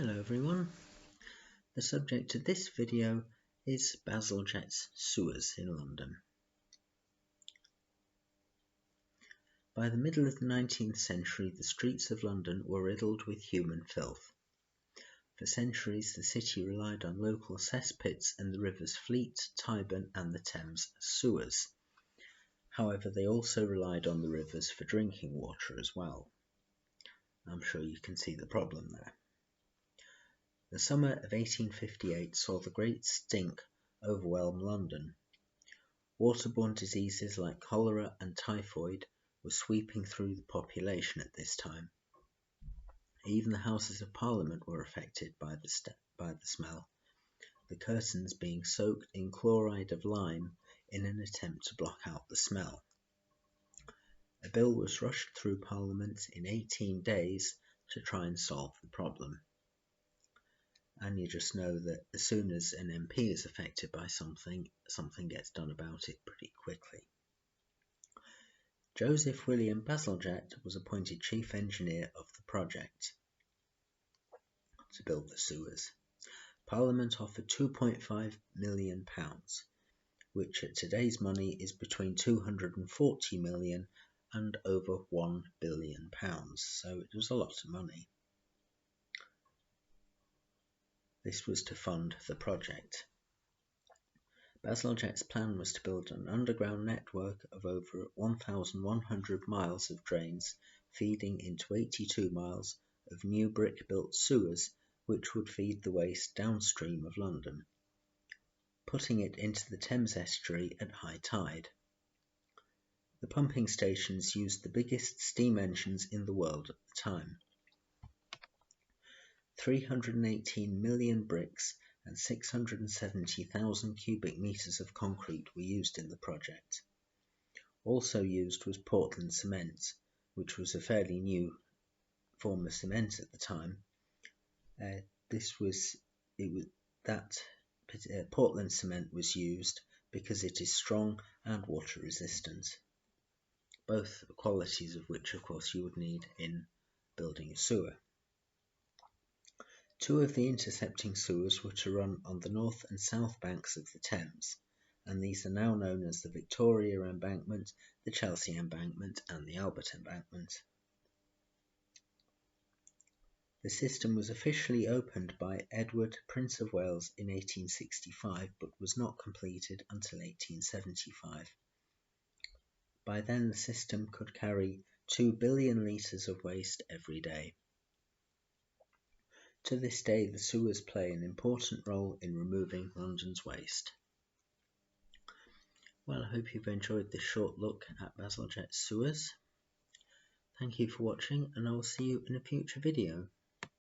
Hello everyone, the subject of this video is Bazalgette's sewers in London. By the middle of the 19th century, the streets of London were riddled with human filth. For centuries, the city relied on local cesspits and the rivers Fleet, Tyburn and the Thames as sewers. However, they also relied on the rivers for drinking water as well. I'm sure you can see the problem there. The summer of 1858 saw the Great Stink overwhelm London. Waterborne diseases like cholera and typhoid were sweeping through the population at this time. Even the Houses of Parliament were affected by the smell, the curtains being soaked in chloride of lime in an attempt to block out the smell. A bill was rushed through Parliament in 18 days to try and solve the problem. And you just know that as soon as an MP is affected by something gets done about it pretty quickly. Joseph William Bazalgette was appointed chief engineer of the project to build the sewers. Parliament offered £2.5 million, which at today's money is between 240 million and over £1 billion, so it was a lot of money. This was to fund the project. Bazalgette's plan was to build an underground network of over 1,100 miles of drains feeding into 82 miles of new brick-built sewers which would feed the waste downstream of London, putting it into the Thames estuary at high tide. The pumping stations used the biggest steam engines in the world at the time. 318 million bricks and 670,000 cubic metres of concrete were used in the project. Also used was Portland cement, which was a fairly new form of cement at the time. Portland cement was used because it is strong and water resistant, both qualities of which of course you would need in building a sewer. Two of the intercepting sewers were to run on the north and south banks of the Thames, and these are now known as the Victoria Embankment, the Chelsea Embankment and the Albert Embankment. The system was officially opened by Edward, Prince of Wales in 1865 but was not completed until 1875. By then the system could carry 2 billion litres of waste every day. To this day, the sewers play an important role in removing London's waste. Well, I hope you've enjoyed this short look at Bazalgette's sewers. Thank you for watching, and I will see you in a future video.